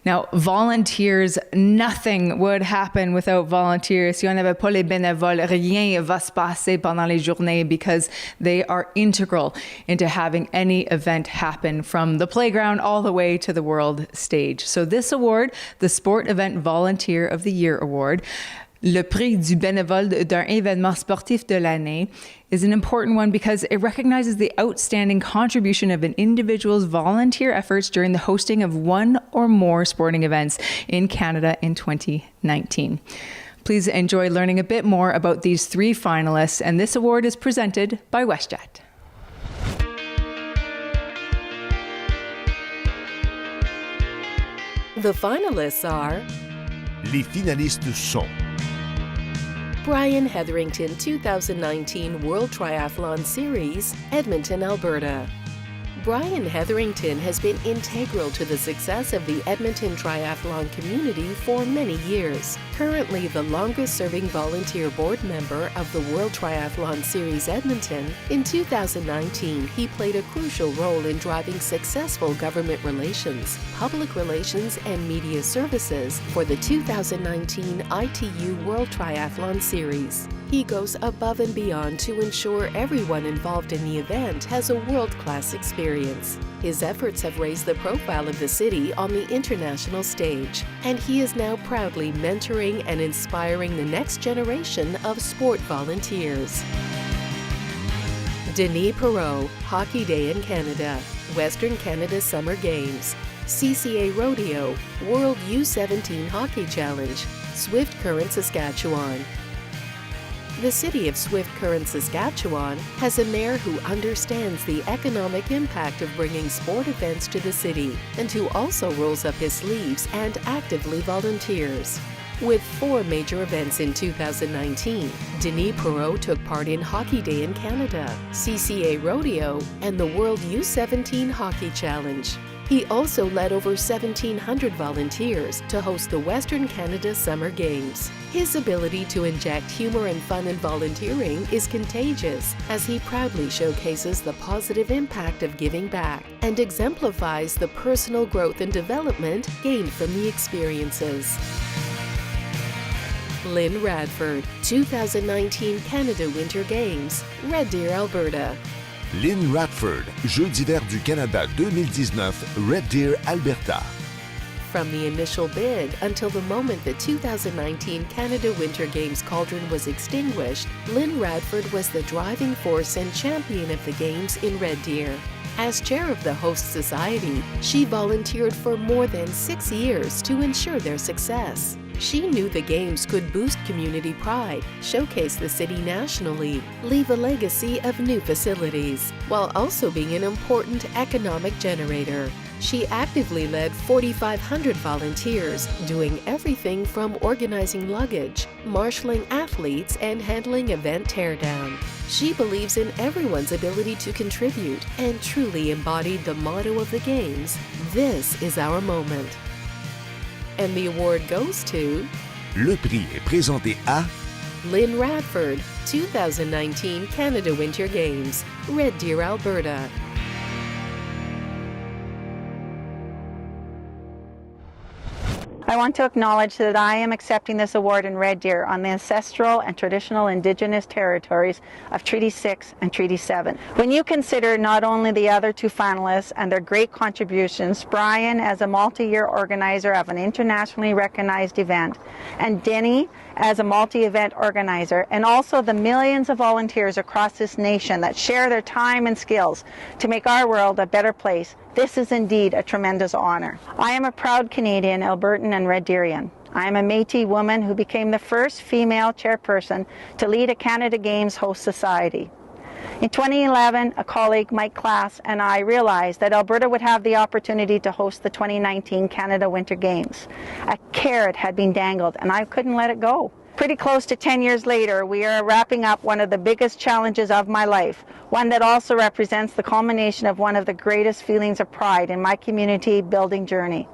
Now, volunteers, nothing would happen without volunteers. Si on n'avait pas les bénévoles, rien va se passer pendant les journées because they are integral into having any event happen from the playground all the way to the world stage. So this award, the Sport Event Volunteer of the Year Award, le prix du bénévole d'un événement sportif de l'année, is an important one because it recognizes the outstanding contribution of an individual's volunteer efforts during the hosting of one or more sporting events in Canada in 2019. Please enjoy learning a bit more about these three finalists, and this award is presented by WestJet. The finalists are... Les finalistes sont... Brian Hetherington 2019 World Triathlon Series, Edmonton, Alberta. Brian Hetherington has been integral to the success of the Edmonton triathlon community for many years. Currently the longest-serving volunteer board member of the World Triathlon Series Edmonton, in 2019 he played a crucial role in driving successful government relations, public relations and media services for the 2019 ITU World Triathlon Series. He goes above and beyond to ensure everyone involved in the event has a world-class experience. His efforts have raised the profile of the city on the international stage, and he is now proudly mentoring and inspiring the next generation of sport volunteers. Denis Perot, Hockey Day in Canada, Western Canada Summer Games, CCA Rodeo, World U17 Hockey Challenge, SwiftCurrent Saskatchewan. The city of SwiftCurrent, Saskatchewan has a mayor who understands the economic impact of bringing sport events to the city and who also rolls up his sleeves and actively volunteers. With 4 major events in 2019, Denis Perot took part in Hockey Day in Canada, CCA Rodeo, and the World U17 Hockey Challenge. He also led over 1,700 volunteers to host the Western Canada Summer Games. His ability to inject humor and fun in volunteering is contagious, as he proudly showcases the positive impact of giving back and exemplifies the personal growth and development gained from the experiences. Lynn Radford, 2019 Canada Winter Games, Red Deer, Alberta. Lynn Radford, Jeux d'hiver du Canada 2019, Red Deer, Alberta. From the initial bid until the moment the 2019 Canada Winter Games cauldron was extinguished, Lynn Radford was the driving force and champion of the Games in Red Deer. As chair of the host society, she volunteered for more than 6 years to ensure their success. She knew the Games could boost community pride, showcase the city nationally, leave a legacy of new facilities, while also being an important economic generator. She actively led 4,500 volunteers, doing everything from organizing luggage, marshalling athletes, and handling event teardown. She believes in everyone's ability to contribute and truly embodied the motto of the Games, "This is our moment." And the award goes to... Le prix est présenté à... Lynn Radford, 2019 Canada Winter Games, Red Deer, Alberta. I want to acknowledge that I am accepting this award in Red Deer on the ancestral and traditional Indigenous territories of Treaty 6 and Treaty 7. When you consider not only the other 2 finalists and their great contributions, Brian as a multi-year organizer of an internationally recognized event, and Denis as a multi-event organizer, and also the millions of volunteers across this nation that share their time and skills to make our world a better place, this is indeed a tremendous honor. I am a proud Canadian, Albertan and Red Deerian. I am a Métis woman who became the first female chairperson to lead a Canada Games host society. In 2011, a colleague, Mike Klass, and I realized that Alberta would have the opportunity to host the 2019 Canada Winter Games. A carrot had been dangled, and I couldn't let it go. Pretty close to 10 years later, we are wrapping up one of the biggest challenges of my life, one that also represents the culmination of one of the greatest feelings of pride in my community building journey.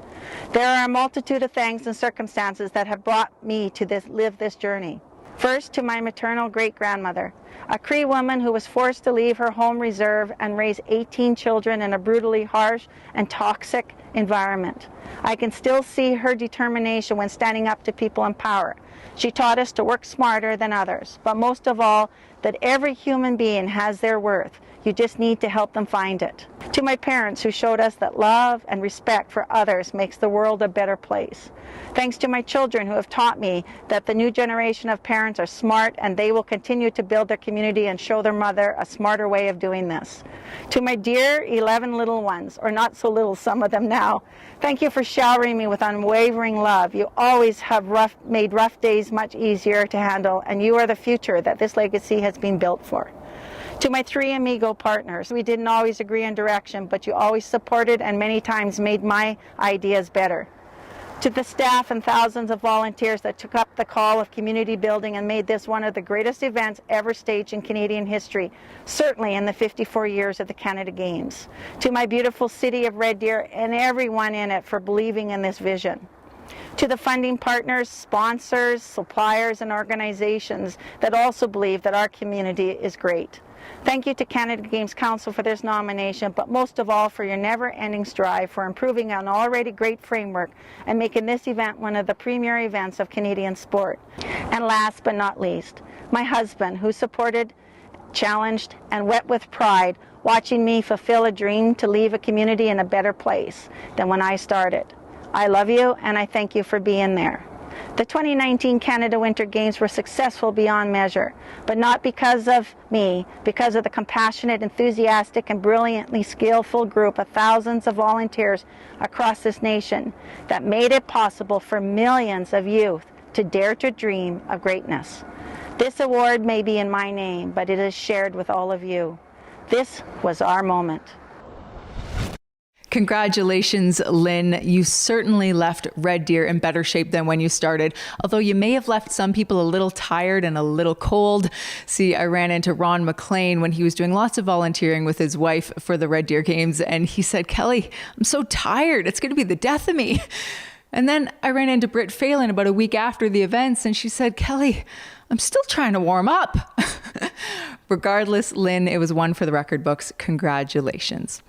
There are a multitude of things and circumstances that have brought me to live this journey. First, to my maternal great-grandmother, a Cree woman who was forced to leave her home reserve and raise 18 children in a brutally harsh and toxic environment. I can still see her determination when standing up to people in power. She taught us to work smarter than others, but most of all, that every human being has their worth. You just need to help them find it. To my parents who showed us that love and respect for others makes the world a better place. Thanks to my children who have taught me that the new generation of parents are smart and they will continue to build their community and show their mother a smarter way of doing this. To my dear 11 little ones, or not so little some of them now, thank you for showering me with unwavering love. You always have made rough days much easier to handle, and you are the future that this legacy has been built for. To my 3 Amigo partners, we didn't always agree on direction, but you always supported and many times made my ideas better. To the staff and thousands of volunteers that took up the call of community building and made this one of the greatest events ever staged in Canadian history, certainly in the 54 years of the Canada Games. To my beautiful city of Red Deer and everyone in it for believing in this vision. To the funding partners, sponsors, suppliers, and organizations that also believe that our community is great. Thank you to Canada Games Council for this nomination, but most of all for your never-ending strive for improving an already great framework and making this event one of the premier events of Canadian sport. And last but not least, my husband, who supported, challenged, and wept with pride watching me fulfill a dream to leave a community in a better place than when I started. I love you, and I thank you for being there. The 2019 Canada Winter Games were successful beyond measure, but not because of me, because of the compassionate, enthusiastic, and brilliantly skillful group of thousands of volunteers across this nation that made it possible for millions of youth to dare to dream of greatness. This award may be in my name, but it is shared with all of you. This was our moment. Congratulations, Lynn. You certainly left Red Deer in better shape than when you started, although you may have left some people a little tired and a little cold. See, I ran into Ron McLean when he was doing lots of volunteering with his wife for the Red Deer Games, and he said, "Kelly, I'm so tired. It's going to be the death of me." And then I ran into Britt Phelan about a week after the events, and she said, "Kelly, I'm still trying to warm up." Regardless, Lynn, it was one for the record books. Congratulations.